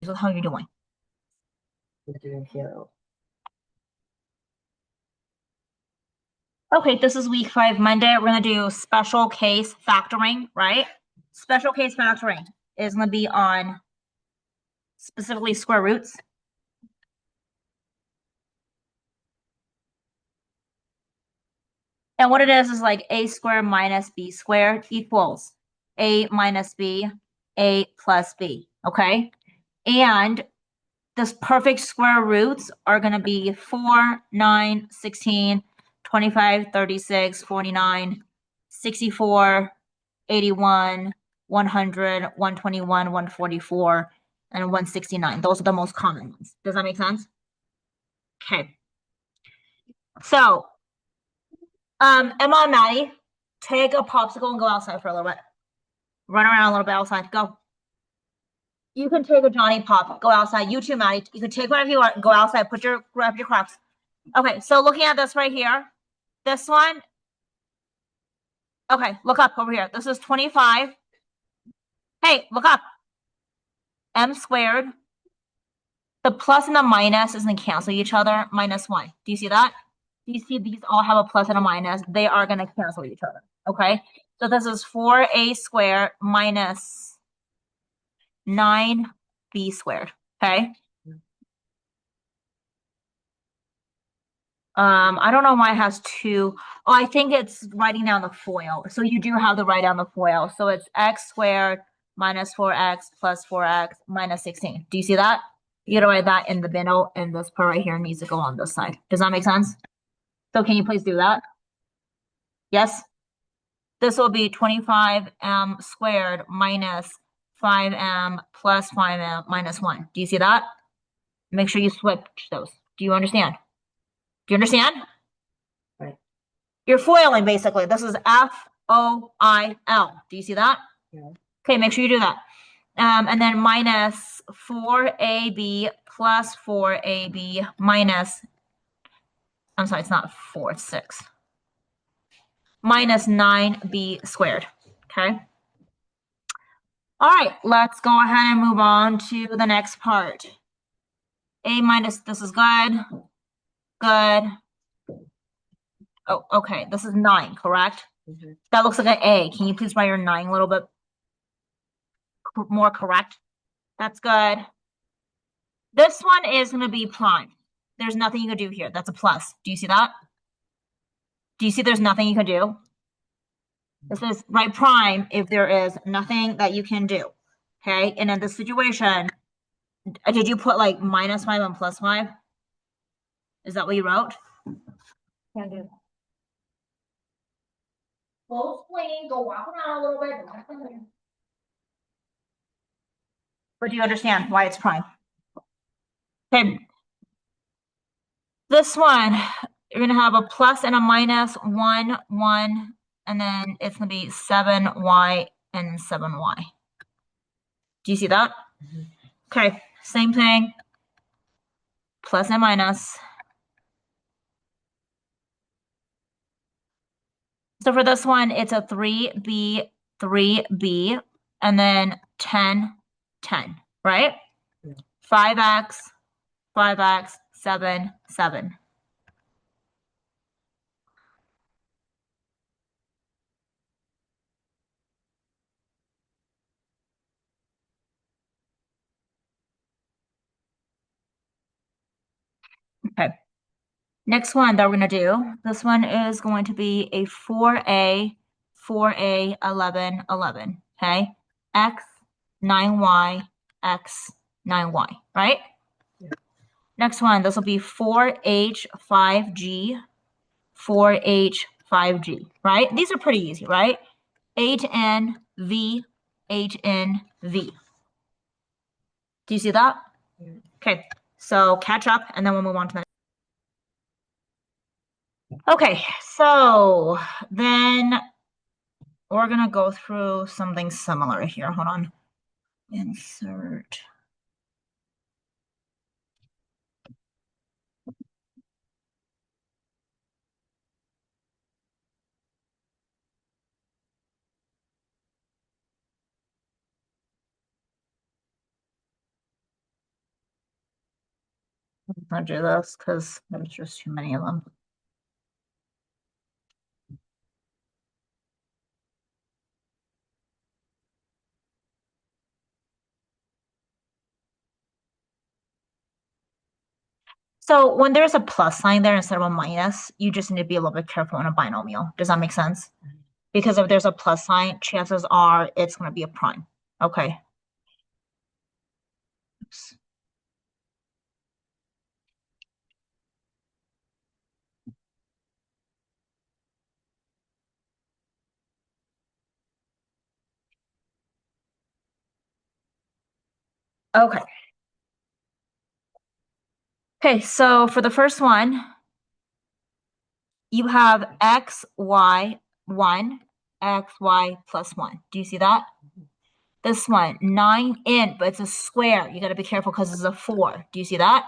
So how are you doing? We're doing zero. Okay, this is week 5, Monday. We're gonna do special case factoring, right? Special case factoring is gonna be on specifically square roots. And what it is like a squared minus b squared equals a minus b, a plus b, okay? And this perfect square roots are going to be 4, 9, 16, 25, 36, 49, 64, 81, 100, 121, 144, and 169. Those are the most common ones. Does that make sense? Okay. So, Emma and Maddie, take a popsicle and go outside for a little bit. Run around a little bit outside. Go. You can take a Johnny Pop. Go outside. You too, Maddie. You can take whatever you want. Go outside. Grab your Crocs. Okay, so looking at this right here, this one, okay, look up over here. This is 25. Hey, look up. M squared. The plus and the minus is going to cancel each other. Minus 1. Do you see that? Do you see these all have a plus and a minus? They are going to cancel each other. Okay, so this is 4a squared minus 9b squared. Okay. I don't know why it has two. Oh, I think it's writing down the FOIL. So you do have to write down the FOIL. So it's x squared minus 4x plus 4x minus 16. Do you see that? You gotta write that in the middle, and this part right here needs to go on this side. Does that make sense? So can you please do that? Yes? This will be 25m squared minus 5m plus 5m minus 1. Do you see that? Make sure you switch those. Do you understand? Do you understand? Right. You're foiling basically. This is FOIL. Do you see that? Yeah. Okay, make sure you do that. And then minus 4AB plus 4AB minus, I'm sorry, it's not 4, it's 6. Minus 9B squared. Okay. All right, let's go ahead and move on to the next part. A minus, this is good. Good. Oh, okay, this is 9, correct? Mm-hmm. That looks like an A. Can you please write your 9 a little bit more correct? That's good. This one is going to be prime. There's nothing you can do here. That's a plus. Do you see that? Do you see there's nothing you can do? This is right prime if there is nothing that you can do. Okay, and in this situation, did you put like minus 5 and plus 5? Is that what you wrote? Can't do that. Go swing, go walk around a little bit. But do you understand why it's prime? Okay, this one, you're going to have a plus and a minus, 1, 1, and then it's going to be 7y and 7y. Do you see that? Mm-hmm. Okay, same thing. Plus and minus. So for this one, it's a 3b, 3b, and then 10, 10, right? Yeah. 5x, 5x, 7, 7. Okay. Next one that we're going to do, this one is going to be a 4a, 4a, 11, 11, okay? X, 9y, x, 9y, right? Yeah. Next one, this will be 4h, 5g, 4h, 5g, right? These are pretty easy, right? HN, V, HN, V. Do you see that? Yeah. Okay, so catch up and then we'll move on to the next. Okay, so then we're gonna go through something similar here. Hold on. Insert. I'll do this because there's just too many of them. So when there's a plus sign there instead of a minus, you just need to be a little bit careful in a binomial. Does that make sense? Because if there's a plus sign, chances are it's going to be a prime. Okay. Oops. Okay. Okay, so for the first one, you have x, y, 1, x, y plus 1. Do you see that? This one, 9n, but it's a square. You got to be careful because it's a 4. Do you see that?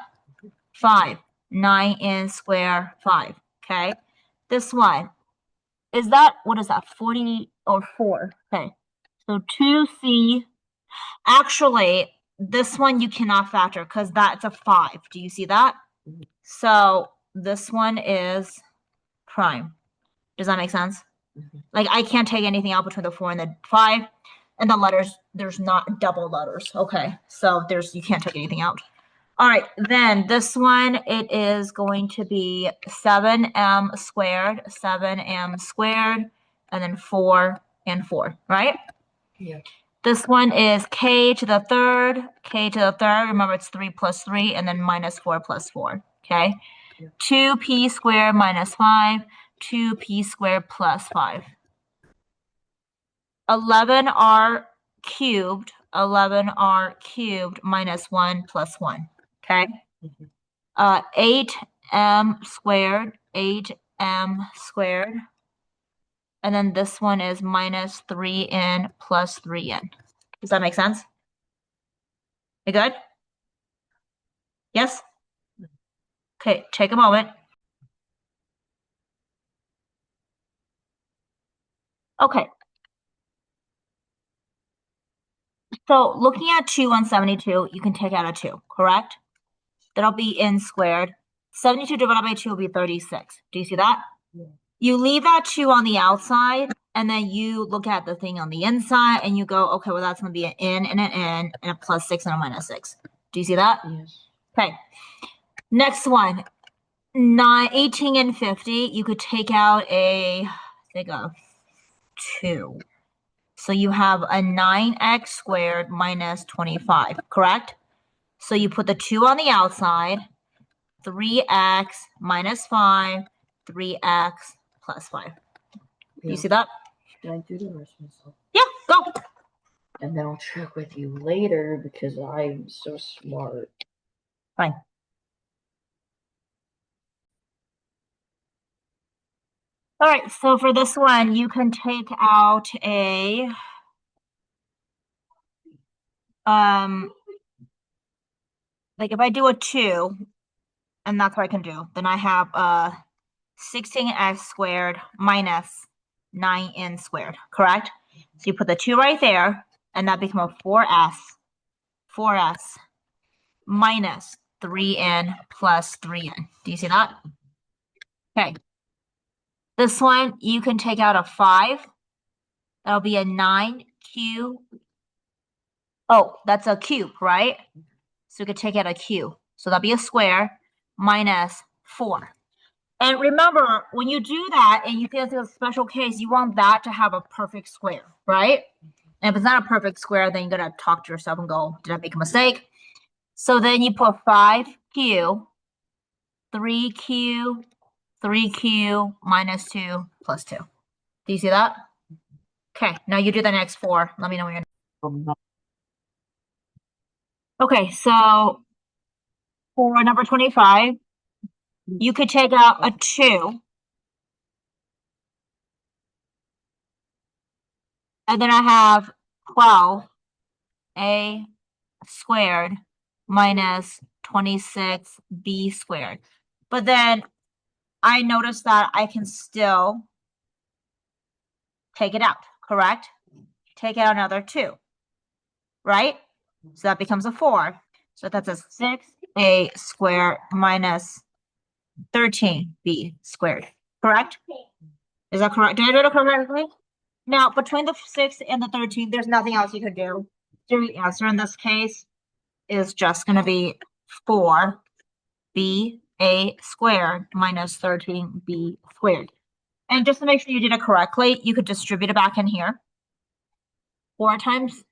5, 9n square 5. Okay. This one, is that, what is that, 40 or 4? Okay. So 2c, actually, this one you cannot factor because that's a 5. Do you see that? So this one is prime. Does that make sense? Like I can't take anything out between the 4 and the 5. And the letters, there's not double letters. Okay. So you can't take anything out. All right. Then this one, it is going to be 7m squared, and then 4 and 4, right? Yeah. This one is k to the third. Remember, it's 3 plus 3, and then minus 4 plus 4. Okay. Yeah. 2p squared minus 5, 2p squared plus 5. 11r cubed minus 1 plus 1. Okay. 8m squared. And then this one is minus 3n plus 3n. Does that make sense? You good? Yes? Okay, take a moment. Okay. So looking at 2 on 72, you can take out a 2, correct? That'll be n squared. 72 divided by 2 will be 36. Do you see that? Yeah. You leave that 2 on the outside, and then you look at the thing on the inside, and you go, okay, well, that's going to be an n and an n, and a plus 6 and a minus 6. Do you see that? Yes. Okay. Next one. 18 and 50, you could take out a 2. So you have a 9x squared minus 25, correct? So you put the 2 on the outside, 3x minus 5, 3x plus 5. Yeah. You see that? Can I do the rest myself? Yeah, go. And then I'll check with you later because I'm so smart. Fine. All right, so for this one, you can take out a like if I do a 2, and that's what I can do, then I have 16x squared minus 9n squared, correct? So you put the 2 right there, and that becomes a 4s minus 3n plus 3n. Do you see that? Okay. This one, you can take out a 5. That'll be a 9q. Oh, that's a cube, right? So you could take out a cube. So that'll be a square minus 4. And remember, when you do that and you think it's a special case, you want that to have a perfect square, right? And if it's not a perfect square, then you gotta talk to yourself and go, did I make a mistake? So then you put 5q, 3q minus 2 plus 2. Do you see that? Okay, now you do the next 4. Let me know when you're. Okay, so for number 25, you could take out a 2. And then I have 12a squared minus 26b squared. But then I noticed that I can still take it out, correct? Take out another 2, right? So that becomes a 4. So that's a 6a squared minus 13b squared, correct? Is that correct? Did I do it correctly? Now, between the 6 and the 13, there's nothing else you could do. So the answer in this case is just going to be 4ba squared minus 13b squared. And just to make sure you did it correctly, you could distribute it back in here. 4 times.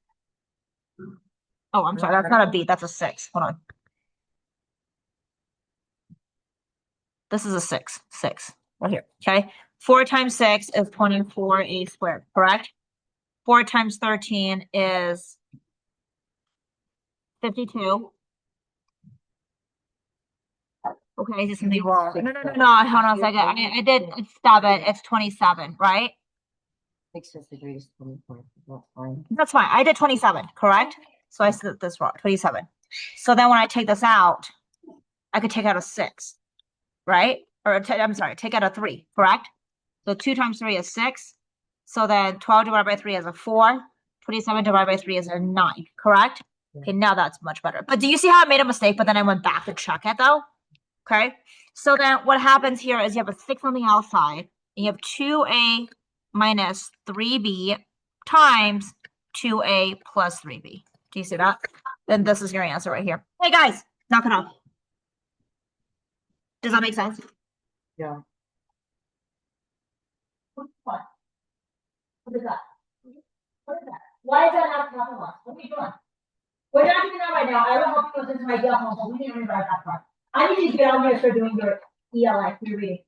Oh, I'm sorry, that's not a b, that's a 6. Hold on. This is a 6, right here, okay? 4 times 6 is 24a squared, correct? 4 times 13 is 52. Okay, is this something wrong? No, hold on a second. I did, stop it, it's 27, right? 6 degrees is 24. That's fine. That's fine, I did 27, correct? So I said this wrong, 27. So then when I take this out, I could take out a 6, right? Or I'm sorry, take out a 3, correct? So 2 times 3 is 6. So then 12 divided by 3 is a 4. 27 divided by 3 is a 9, correct? Okay, now that's much better. But do you see how I made a mistake, but then I went back to check it though? Okay, so then what happens here is you have a 6 on the outside, and you have 2a minus 3b times 2a plus 3b. Do you see that? Then this is your answer right here. Hey guys, knock it off. Does that make sense? Yeah. What is that? What is that? Why is that not helping us? What are you doing? We're not doing that right now. I will help you with this in my deal home, but we need to rewrite that part. I need you to get on here and start doing your ELA, your reading.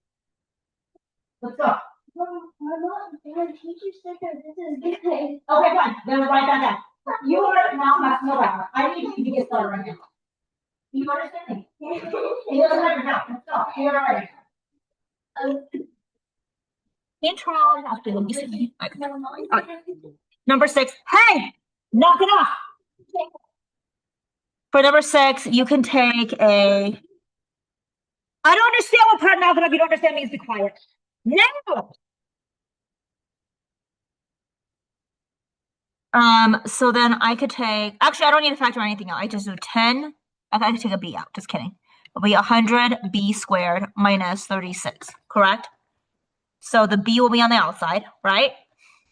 Let's go. My teacher said that this is good. Okay, fine. Then write that down. You are not messing around. I need you to get started right now. Do you understand me? He doesn't have your help. Let's go. You're ready. Intro. Number 6. Hey, knock it off. For number 6, you can take a. I don't understand what part knock it off. You don't understand means be quiet. No. So then I could take. Actually, I don't need to factor anything out. I just do 10. I could take a b out. Just kidding. It'll be 100b squared minus 36. Correct. So the b will be on the outside, right?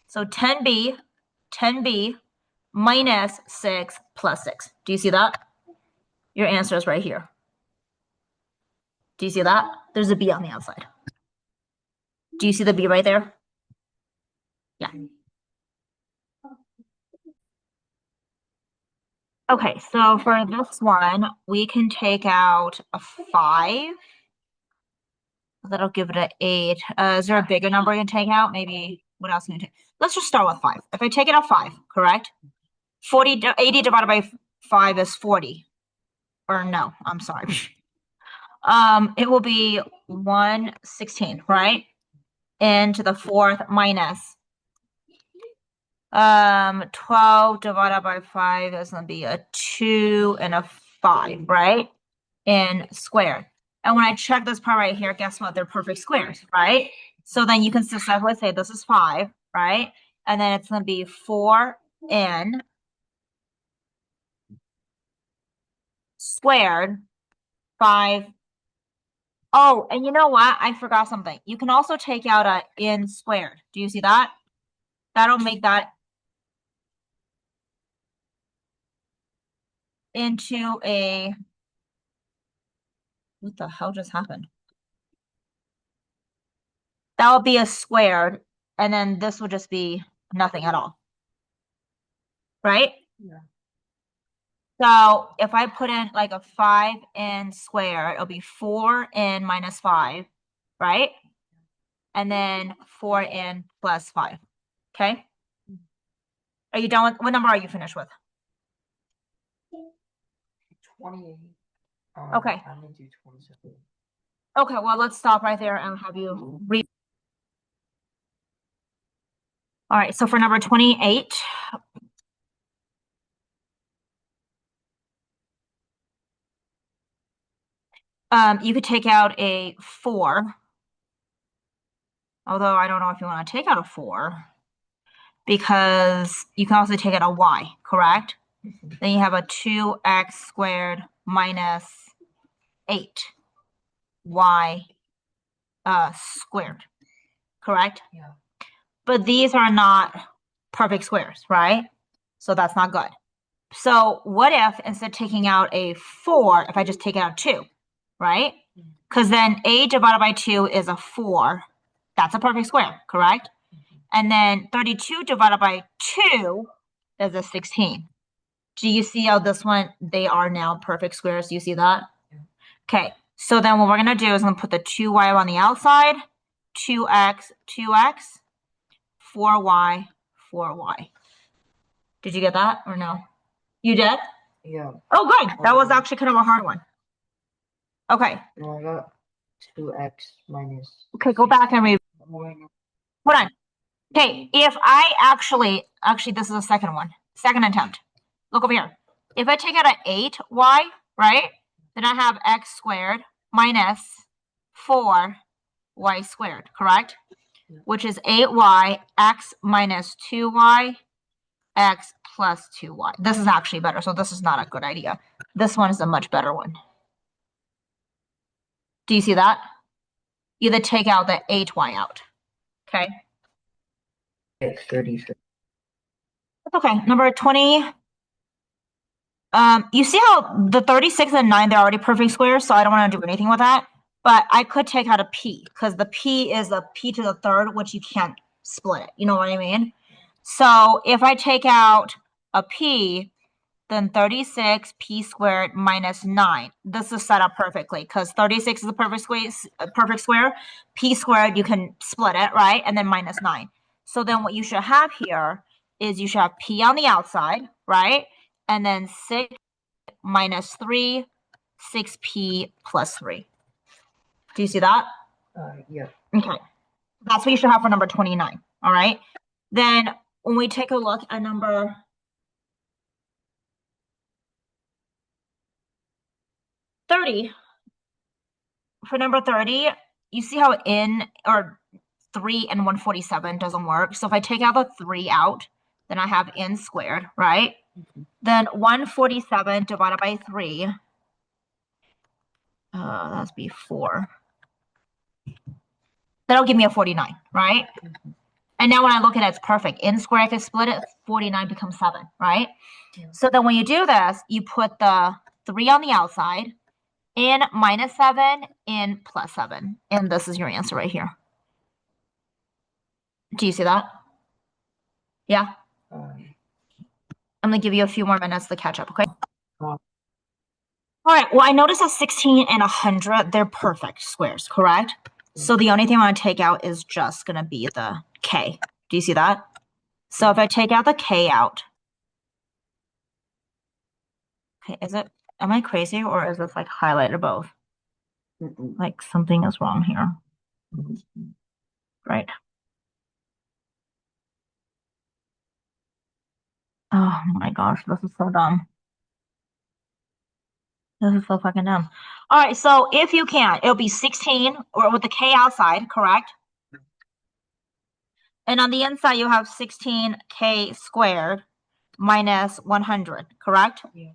So 10b minus 6 plus 6. Do you see that? Your answer is right here. Do you see that? There's a b on the outside. Do you see the b right there? Yeah. Okay, so for this one, we can take out a 5. That'll give it an 8. Is there a bigger number you can take out? Maybe, what else can you take? Let's just start with 5. If I take it out 5, correct? 80 divided by 5 is 40. Or no, I'm sorry. It will be 1/16, right? And to the 4th minus 12 divided by 5 is going to be a 2 and a 5, right? And squared. And when I check this part right here, guess what? They're perfect squares, right? So then you can successfully say this is 5, right? And then it's going to be 4n squared 5. Oh, and you know what? I forgot something. You can also take out a n squared. Do you see that? That'll make that into a. What the hell just happened? That would be a squared, and then this would just be nothing at all. Right? Yeah. So if I put in like a 5n squared, it'll be 4n minus 5, right? And then 4n plus 5. Okay? Are you done with, what number are you finished with? 28. Okay. I'm gonna do 27. Okay, well, let's stop right there and have you read. All right, so for number 28, you could take out a 4. Although I don't know if you want to take out a 4 because you can also take out a y, correct? Then you have a 2x squared minus 8y squared, correct? Yeah. But these are not perfect squares, right? So that's not good. So what if instead of taking out a 4, if I just take out 2, right? Because then a divided by 2 is a 4. That's a perfect square, correct? And then 32 divided by 2 is a 16. Do you see how this one, they are now perfect squares? Do you see that? Okay, so then what we're going to do is I'm going to put the 2y on the outside, 2x, 2x, 4y, 4y. Did you get that or no? You did? Yeah. Oh, good. That was actually kind of a hard one. Okay. No, I got 2x minus. Okay, go back and read. Hold on. Okay, if I actually, this is the second one, second attempt. Look over here. If I take out an 8y, right, then I have x squared minus 4y squared, correct? Yeah. Which is 8y, x minus 2y, x plus 2y. This is actually better, so this is not a good idea. This one is a much better one. Do you see that? Either take out the 8y out, okay? 33. That's okay. Number 20. You see how the 36 and 9, they're already perfect squares, so I don't want to do anything with that. But I could take out a p, because the p is a p to the third, which you can't split it. You know what I mean? So if I take out a p, then 36 p squared minus 9. This is set up perfectly, because 36 is a perfect square. P squared, you can split it, right? And then minus 9. So then what you should have here is you should have p on the outside, right? And then 6 minus 3, 6p plus 3. Do you see that? Yeah. Okay. That's what you should have for number 29, all right? Then when we take a look at number 30, for number 30, you see how in or 3 and 147 doesn't work. So if I take out the 3 out, then I have n squared, right? Then 147 divided by 3, that's be 4. That'll give me a 49, right? And now when I look at it, it's perfect. N squared, I can split it, 49 becomes 7, right? Yeah. So then when you do this, you put the 3 on the outside, n minus 7, n plus 7. And this is your answer right here. Do you see that? Yeah? I'm going to give you a few more minutes to catch up, okay? All right, well, I noticed that 16 and 100, they're perfect squares, correct? So the only thing I want to take out is just going to be the k. Do you see that? So if I take out the k out, okay, am I crazy or is this like highlighted both? Like something is wrong here, right? Oh my gosh, this is so dumb. This is so fucking dumb. All right, so if you can, it'll be 16 or with the k outside, correct? And on the inside, you have 16k squared minus 100, correct? Yeah.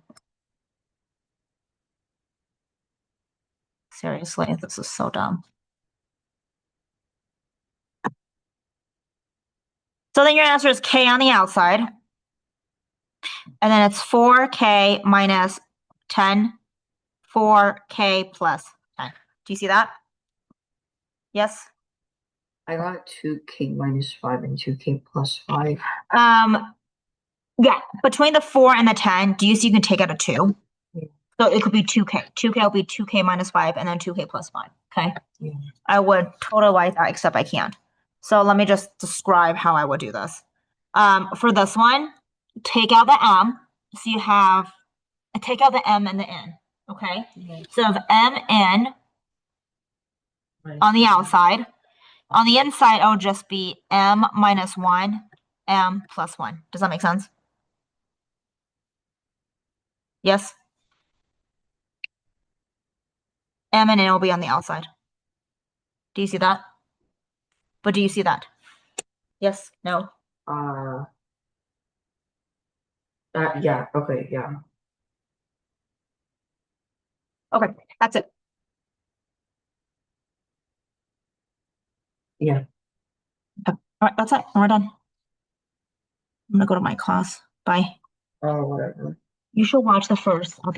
Seriously, this is so dumb. So then your answer is k on the outside. And then it's 4k minus 10, 4k plus 10. Do you see that? Yes? I got 2k minus 5 and 2k plus 5. Yeah, between the 4 and the 10, do you see you can take out a 2? Yeah. So it could be 2k. 2k will be 2k minus 5 and then 2k plus 5. Okay? Yeah. I would totally like that, except I can't. So let me just describe how I would do this. For this one, take out the m. So you have, take out the m and the n. Okay? Yeah. So of mn on the outside. On the inside, it'll just be m minus 1, m plus 1. Does that make sense? Yes? M and N will be on the outside. Do you see that? But do you see that? Yes? No? Yeah, okay, yeah. Okay, that's it. Yeah. Okay. All right, that's it. We're done. I'm gonna go to my class. Bye. Oh, whatever. You should watch the first. I'll be